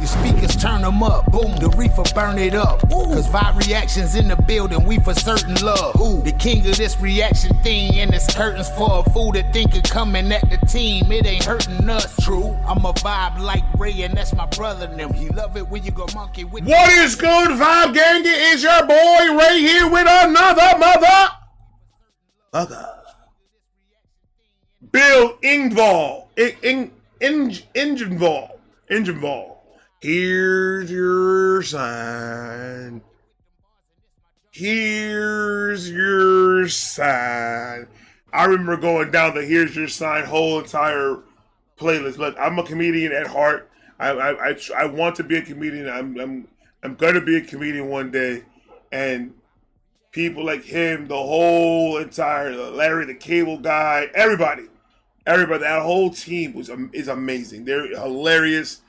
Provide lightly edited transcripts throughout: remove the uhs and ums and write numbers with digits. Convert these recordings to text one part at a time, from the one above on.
Your speakers turn them up, boom, the reefer burn it up. Cause vibe reactions in the building, we for certain love. The king of this reaction thing, and it's curtains for a fool that think of coming at the team. It ain't hurting us, true. I'm a vibe like Ray, and that's my brother and them. He love it when you go monkey with. What is good, Vibe Gang? It is your boy Ray here with another mother. Bill Engvall. Engvall. Here's your sign. Here's your sign. I remember going down the Here's Your Sign whole entire playlist. Look, I'm a comedian at heart. I want to be a comedian. I'm gonna be a comedian one day. And people like him, the whole entire Larry the Cable Guy, everybody, that whole team is amazing. They're hilarious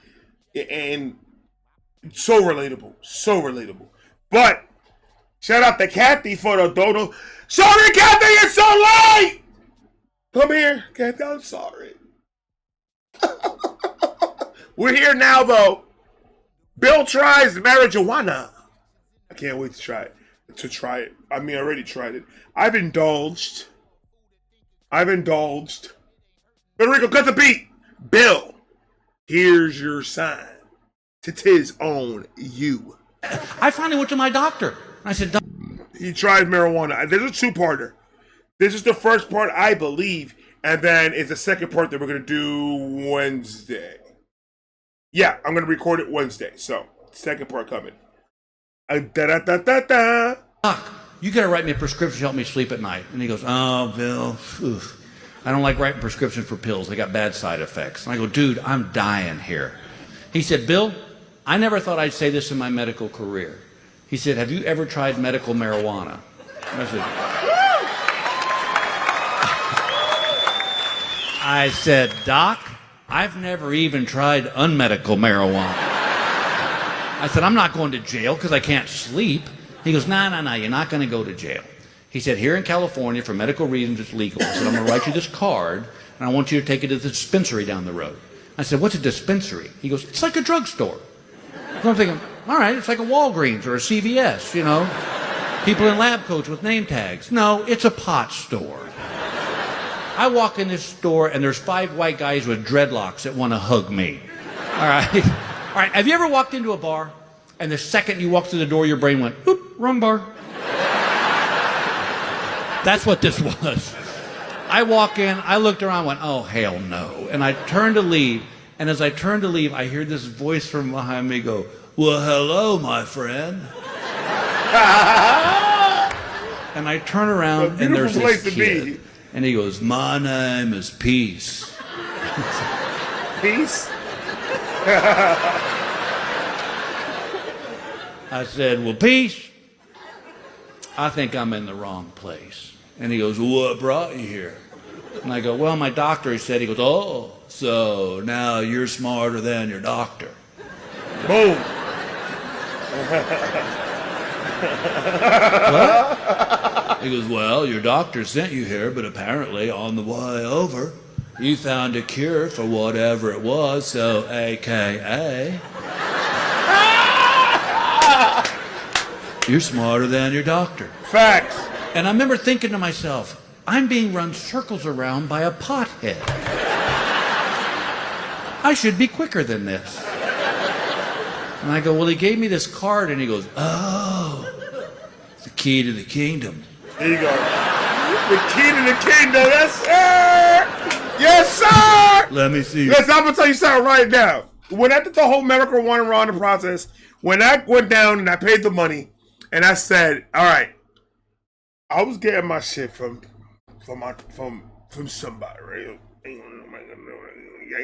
and so relatable. But shout out to Kathy for the dodo. Sorry, Kathy, it's so late. Come here, Kathy. I'm sorry. We're here now, though. Bill tries marijuana. I can't wait to try it. I mean, I already tried it. I've indulged. Federico, cut the beat. Bill, here's your sign. Tis on you. I finally went to my doctor. I said, he tried marijuana. There's a two-parter. This is the first part, I believe, and then it's the second part that we're going to do Wednesday. Yeah, I'm going to record it Wednesday, so second part coming. Doc, you got to write me a prescription to help me sleep at night. And he goes, oh, Bill, I don't like writing prescriptions for pills. They got bad side effects. And I go, dude, I'm dying here. He said, Bill, I never thought I'd say this in my medical career. He said, have you ever tried medical marijuana? And I said, Doc, I've never even tried unmedical marijuana. I said, I'm not going to jail because I can't sleep. He goes, no, you're not going to go to jail. He said, here in California, for medical reasons, it's legal. I said, I'm going to write you this card, and I want you to take it to the dispensary down the road. I said, what's a dispensary? He goes, it's like a drugstore. So I'm thinking, all right, it's like a Walgreens or a CVS, you know. People in lab coats with name tags. No, it's a pot store. I walk in this store, and there's 5 white guys with dreadlocks that want to hug me. All right. All right, have you ever walked into a bar, and the second you walked through the door, your brain went, oop, wrong bar. That's what this was. I walk in, I looked around, went, oh, hell no. And I turned to leave, and as I turned to leave, I hear this voice from behind me go, well, hello, my friend. And I turn around, and there's this kid. And he goes, my name is Peace. Peace? I said, well, Peace, I think I'm in the wrong place. And he goes, well, what brought you here? And I go, well, my doctor, he said. He goes, oh, so now you're smarter than your doctor. Boom. What? He goes, well, your doctor sent you here, but apparently on the way over, you found a cure for whatever it was, so AKA, you're smarter than your doctor. Facts. And I remember thinking to myself, I'm being run circles around by a pothead. I should be quicker than this. And I go, well, he gave me this card, and he goes, oh, it's the key to the kingdom. There you go. The key to the kingdom, yes, sir! Yes, sir! Let me see. Listen, I'm going to tell you something right now. When I did the whole medical marijuana process, when I went down and I paid the money, and I said, all right, I was getting my shit from somebody, right? I ain't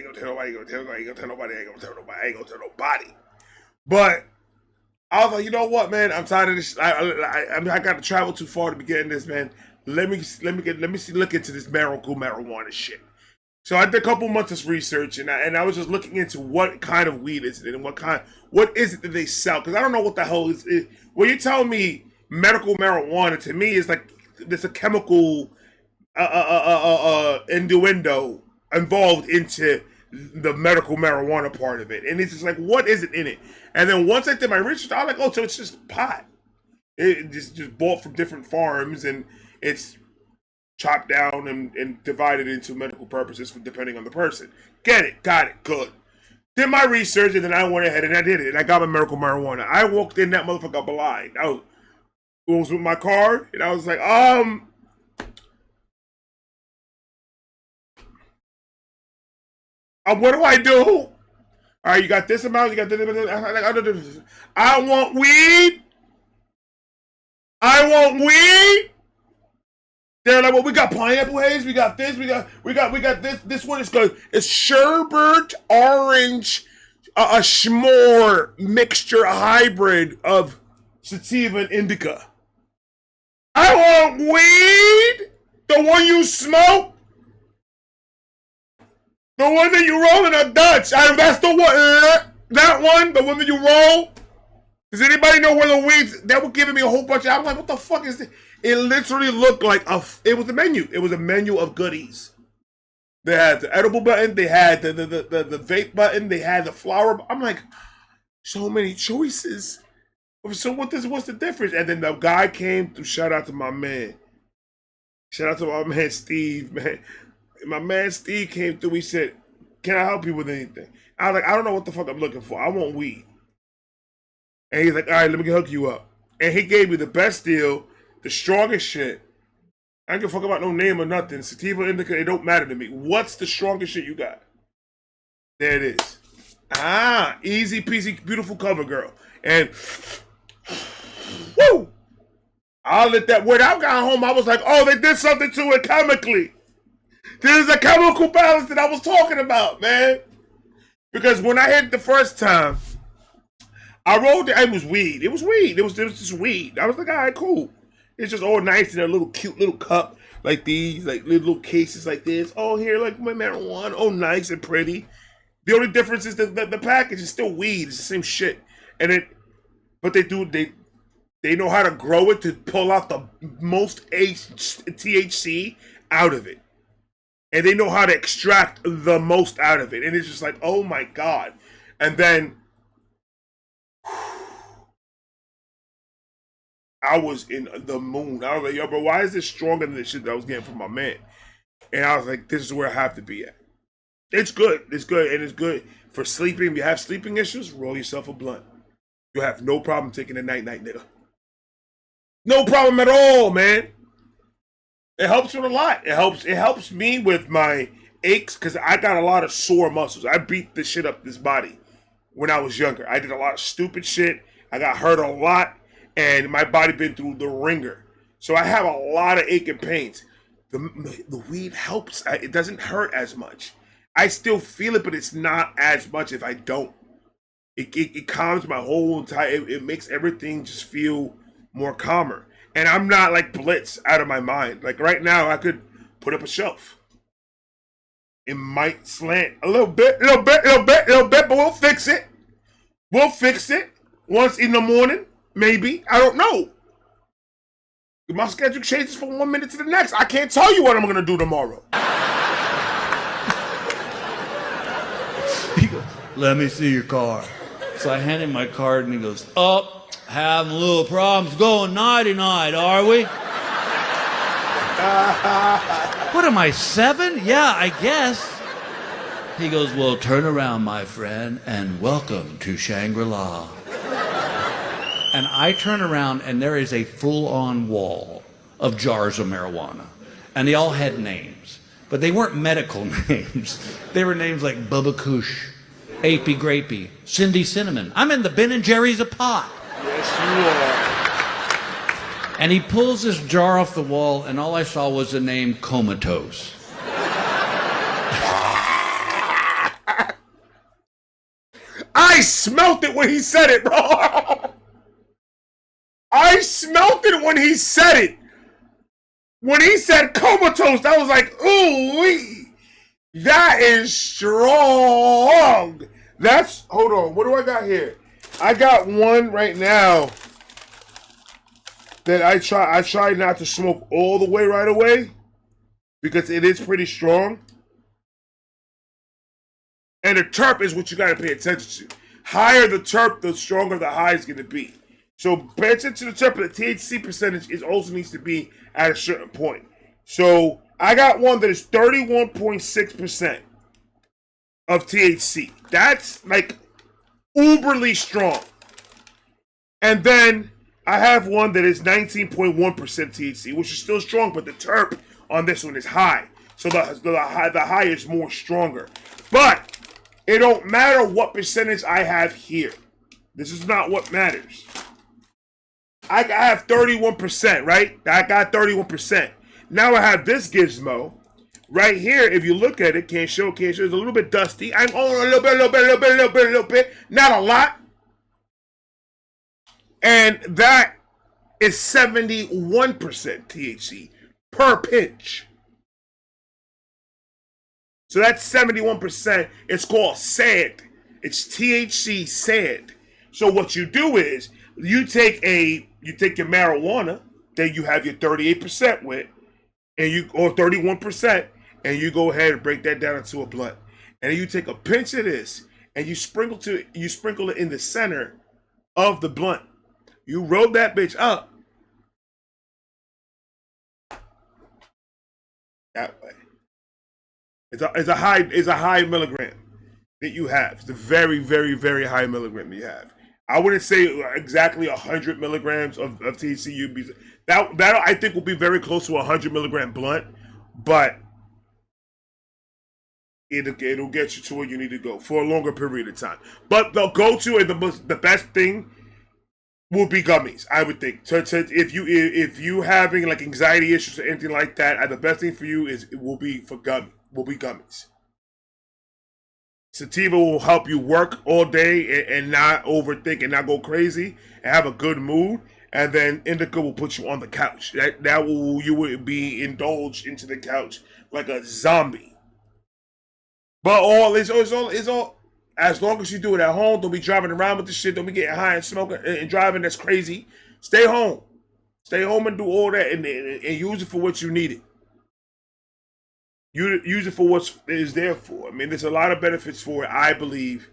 gonna tell nobody. But I was like, you know what, man? I'm tired of this. I got to travel too far to be getting this, man. Let me look into this medical marijuana shit. So I did a couple months of research, and I was just looking into what kind of weed is it and what is it that they sell? Because I don't know what the hell is. When you tell me medical marijuana, to me, it's like there's a chemical innuendo involved into the medical marijuana part of it. And it's just like, what is it in it? And then once I did my research, I was like, oh, so it's just pot. It just bought from different farms, and it's chopped down and divided into medical purposes depending on the person. Get it, got it, good. Did my research, and then I went ahead and I did it, and I got my medical marijuana. I walked in, that motherfucker blind. I was with my card, and I was like, what do I do? All right, you got this amount, you got this amount. I want weed. I want weed. They're like, well, we got pineapple haze, we got this, we got this. This one is good. It's sherbet orange, a s'more mixture, a hybrid of sativa and indica. I want weed. The one you smoke. The one that you roll in a Dutch. That's the one. That one, the one that you roll. Does anybody know where the weeds? That was giving me a whole bunch of. I'm like, what the fuck is this? It literally looked like it was a menu. It was a menu of goodies. They had the edible button. They had the vape button. They had the flower. I'm like, so many choices. So what's the difference? And then the guy came through. Shout out to my man. Shout out to my man Steve, man. My man Steve came through. He said, can I help you with anything? I was like, I don't know what the fuck I'm looking for. I want weed. And he's like, all right, let me hook you up. And he gave me the best deal, the strongest shit. I don't give a fuck about no name or nothing. Sativa, indica, it don't matter to me. What's the strongest shit you got? There it is. Easy peasy, beautiful cover girl. And, woo! I let that, when I got home, I was like, oh, they did something to it chemically. This is a chemical balance that I was talking about, man. Because when I hit it the first time, I rolled it. It was weed. It was weed. It was just weed. I was like, all right, cool. It's just all nice in a little cute little cup like these, like little cases like this. Oh, here, like my marijuana. Oh, nice and pretty. The only difference is the package is still weed. It's the same shit. But they know how to grow it to pull out the most THC out of it. And they know how to extract the most out of it. And it's just like, oh my God. And then I was in the moon. I was like, yo, bro, why is this stronger than the shit that I was getting from my man? And I was like, this is where I have to be at. It's good. It's good. And it's good for sleeping. If you have sleeping issues, roll yourself a blunt. You have no problem taking a night-night, nigga. No problem at all, man. It helps with a lot. It helps me with my aches because I got a lot of sore muscles. I beat the shit up this body when I was younger. I did a lot of stupid shit. I got hurt a lot. And my body been through the ringer. So I have a lot of ache and pains. The weed helps. It doesn't hurt as much. I still feel it, but it's not as much if I don't. It calms my whole entire... It makes everything just feel more calmer. And I'm not like blitz out of my mind. Like right now, I could put up a shelf. It might slant a little bit, but we'll fix it. We'll fix it once in the morning. Maybe. I don't know. My schedule changes from 1 minute to the next. I can't tell you what I'm going to do tomorrow. He goes, let me see your card. So I hand him my card and he goes, oh, having a little problems going nighty-night, are we? What am I, 7? Yeah, I guess. He goes, well, turn around, my friend, and welcome to Shangri-La. And I turn around, and there is a full-on wall of jars of marijuana. And they all had names. But they weren't medical names. They were names like Bubba Kush, Apey Grapey, Cindy Cinnamon. I'm in the Ben & Jerry's a pot. Yes, you are. And he pulls this jar off the wall, and all I saw was the name Comatose. I smelt it when he said it, bro. I smelt it when he said it. When he said comatose, I was like, ooh, that is strong. That's, hold on, what do I got here? I got one right now that I try not to smoke all the way right away because it is pretty strong. And the terp is what you got to pay attention to. Higher the terp, the stronger the high is going to be. So pay attention to the terp, but the THC percentage is also needs to be at a certain point. So I got one that is 31.6% of THC. That's like uberly strong. And then I have one that is 19.1% THC, which is still strong, but the terp on this one is high. So the high is more stronger. But it don't matter what percentage I have here. This is not what matters. I have 31%, right? I got 31%. Now I have this gizmo right here. If you look at it, can't show. It's a little bit dusty. I'm on a little bit, not a lot. And that is 71% THC per pinch. So that's 71%. It's called sand. It's THC sand. So what you do is you take your marijuana that you have your 38% with, or 31%, and you go ahead and break that down into a blunt. And then you take a pinch of this and you sprinkle it in the center of the blunt. You roll that bitch up that way. It's a high milligram that you have. It's a very, very, very high milligram that you have. I wouldn't say exactly 100 milligrams of THC. That I think will be very close to a 100 milligram blunt, but it'll get you to where you need to go for a longer period of time. But the go-to and the best thing will be gummies, I would think. So if you having like anxiety issues or anything like that, the best thing for you will be gummies. Sativa will help you work all day and not overthink and not go crazy and have a good mood. And then indica will put you on the couch. You would be indulged into the couch like a zombie. But it's all as long as you do it at home. Don't be driving around with the shit. Don't be getting high and smoking and driving. That's crazy. Stay home. Stay home and do all that and use it for what you need it. Use it for what it's there for. I mean, there's a lot of benefits for it, I believe.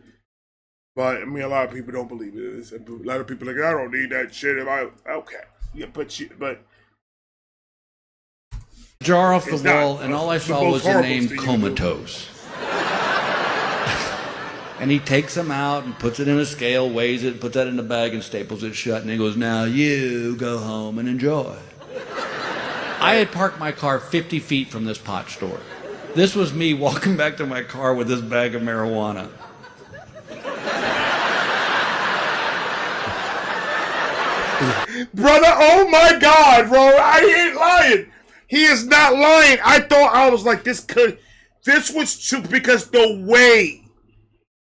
But, I mean, a lot of people don't believe it. A lot of people are like, I don't need that shit. Okay. Yeah, but jar off the wall, and all I saw was the name Comatose. And he takes them out and puts it in a scale, weighs it, puts that in the bag and staples it shut. And he goes, now you go home and enjoy. I had parked my car 50 feet from this pot store. This was me walking back to my car with this bag of marijuana. Brother, oh my God, bro, I ain't lying. He is not lying. I was like, this was too, because the way,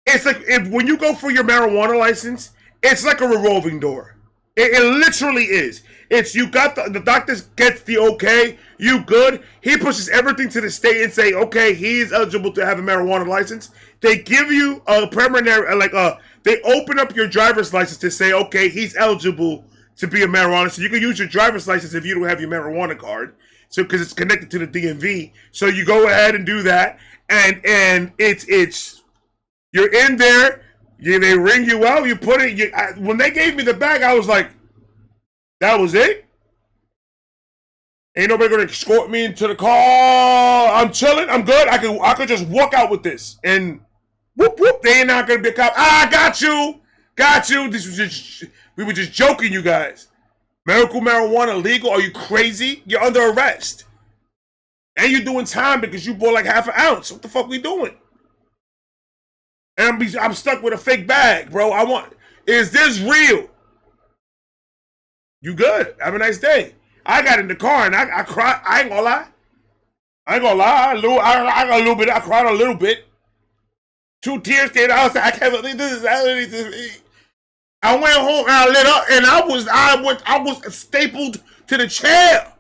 it's like, when you go for your marijuana license, it's like a revolving door. It literally is. It's you got the doctor gets the okay, you good. He pushes everything to the state and say, okay, he's eligible to have a marijuana license. They give you a preliminary, they open up your driver's license to say, okay, he's eligible to be a marijuana. So you can use your driver's license if you don't have your marijuana card. So because it's connected to the DMV. So you go ahead and do that, and it's you're in there. They ring you out. You put it. When they gave me the bag, I was like, that was it? Ain't nobody gonna escort me into the car. I'm chilling. I'm good. I could just walk out with this. And whoop whoop. They ain't not gonna be a cop. I got you. This was we were just joking, you guys. Medical marijuana legal? Are you crazy? You're under arrest. And you're doing time because you bought like half an ounce. What the fuck we doing? And I'm stuck with a fake bag, bro. Is this real? You good? Have a nice day. I got in the car and I cried. I ain't gonna lie. I got a little bit. I cried a little bit. 2 tears came out. I was like, I can't believe this. I went home and I lit up and I was stapled to the chair.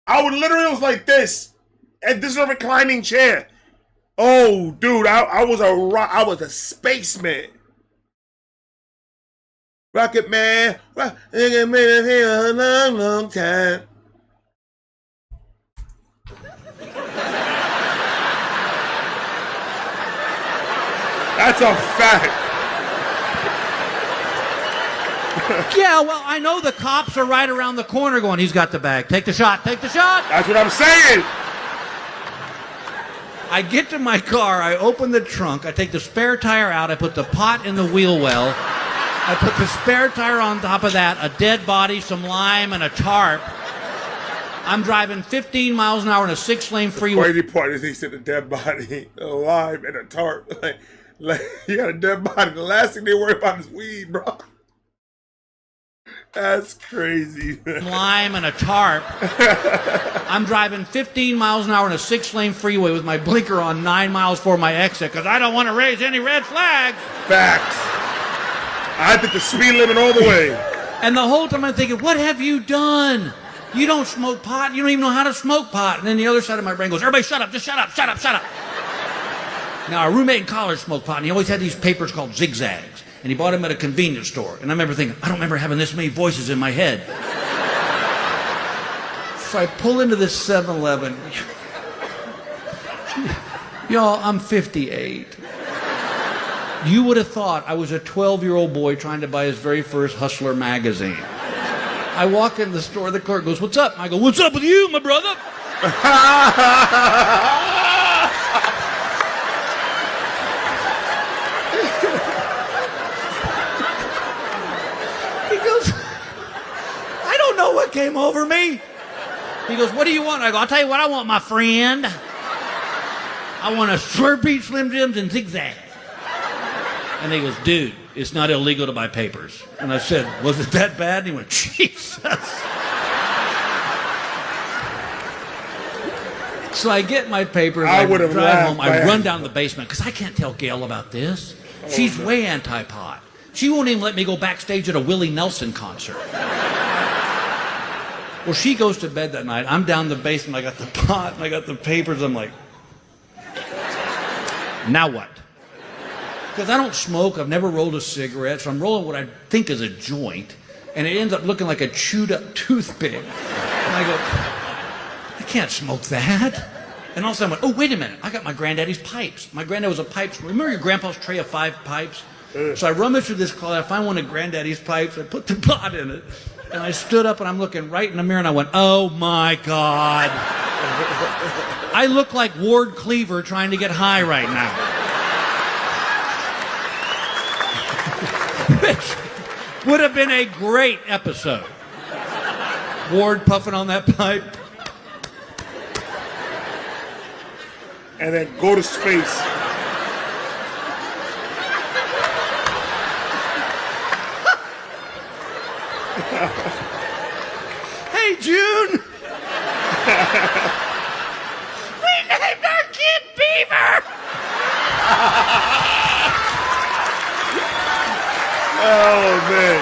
I was like this. And this is a reclining chair. Oh, dude, I was a spaceman. Rocket man, been here a long, long time. That's a fact. Yeah, well, I know the cops are right around the corner going, he's got the bag. Take the shot, take the shot. That's what I'm saying. I get to my car, I open the trunk, I take the spare tire out, I put the pot in the wheel well, I put the spare tire on top of that, a dead body, some lime, and a tarp. I'm driving 15 miles an hour in a 6-lane freeway. The crazy part is he said a dead body, a lime, and a tarp. Like, you got a dead body. The last thing they worry about is weed, bro. That's crazy. Lime and a tarp. I'm driving 15 miles an hour in a 6-lane freeway with my blinker on 9 miles for my exit because I don't want to raise any red flags. Facts. I think the speed limit all the way. And the whole time I'm thinking, what have you done? You don't smoke pot. You don't even know how to smoke pot. And then the other side of my brain goes, everybody shut up. Just shut up, shut up, shut up. Now, our roommate in college smoked pot, and he always had these papers called zigzags. And he bought them at a convenience store. And I remember thinking, I don't remember having this many voices in my head. So I pull into this 7-Eleven. Y'all, I'm 58. You would have thought I was a 12-year-old boy trying to buy his very first Hustler magazine. I walk in the store, the clerk goes, what's up? And I go, what's up with you, my brother? He goes, I don't know what came over me. He goes, what do you want? I go, I'll tell you what I want, my friend. I want a Slurpee, Slim Jims, and Zigzag. And he goes, dude, it's not illegal to buy papers. And I said, was it that bad? And he went, Jesus. So I get my papers, I would have drive home, I laughed, run down the basement, because I can't tell Gail about this. She's way anti-pot. She won't even let me go backstage at a Willie Nelson concert. Well, she goes to bed that night. I'm down the basement, I got the pot, and I got the papers. I'm like, now what? Because I don't smoke, I've never rolled a cigarette, so I'm rolling what I think is a joint, and it ends up looking like a chewed up toothpick. And I go, I can't smoke that. And all of a sudden I went, oh, wait a minute, I got my granddaddy's pipes. My granddad was a pipes. Remember your grandpa's tray of 5 pipes? So I rummaged through this closet, I find one of granddaddy's pipes, I put the pot in it, and I stood up and I'm looking right in the mirror and I went, oh my God. I look like Ward Cleaver trying to get high right now. Which would have been a great episode. Ward puffing on that pipe. And then go to space. Hey, June. We named our kid Beaver. Oh, man.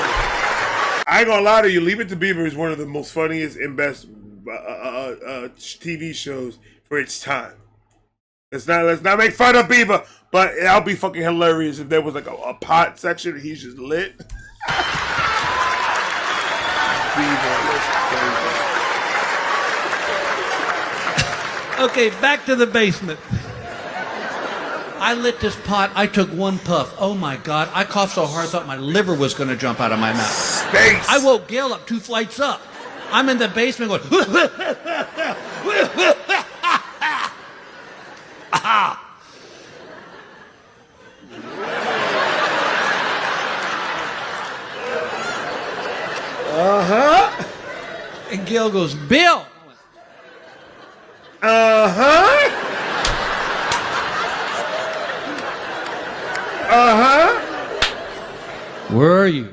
I ain't gonna lie to you. Leave It to Beaver is one of the most funniest and best TV shows for its time. Let's not make fun of Beaver, but that'll be fucking hilarious if there was like a pot section and he's just lit. Beaver, that's crazy. Okay, back to the basement. I lit this pot. I took one puff. Oh my God. I coughed so hard I thought my liver was going to jump out of my mouth. Space. I woke Gail up 2 flights up. I'm in the basement going, Uh-huh. and Gail goes, Bill. Uh-huh. Uh-huh. Where are you?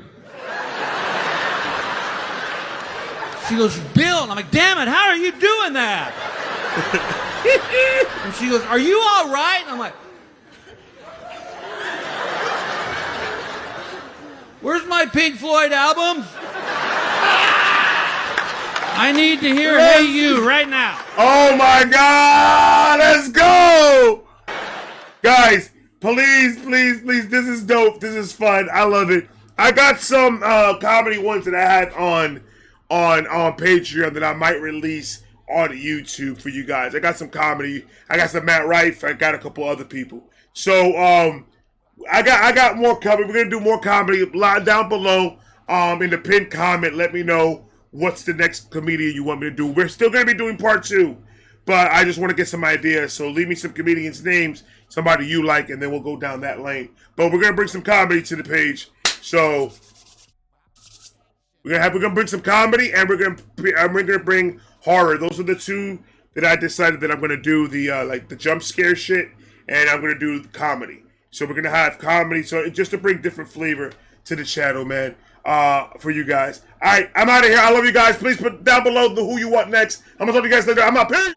She goes, Bill. And I'm like, damn it, how are you doing that? And she goes, are you all right? And I'm like, where's my Pink Floyd album? I need to hear Hey You right now. Oh my God, let's go. Guys, please, please, please, this is dope. This is fun. I love it. I got some comedy ones that I had on Patreon that I might release on YouTube for you guys. I got some comedy. I got some Matt Rife. I got a couple other people. So I got more comedy. We're gonna do more comedy. Down below, in the pinned comment, let me know what's the next comedian you want me to do. We're still gonna be doing part 2, but I just want to get some ideas. So leave me some comedians' names, somebody you like, and then we'll go down that lane. But we're gonna bring some comedy to the page. So we're gonna bring some comedy, and we're gonna bring horror. Those are the 2 that I decided that I'm gonna do the jump scare shit, and I'm gonna do comedy. So we're gonna have comedy, so just to bring different flavor to the channel, man. For you guys. All right, I'm out of here. I love you guys. Please put down below who you want next. I'm gonna talk to you guys later. I'm out. Peace.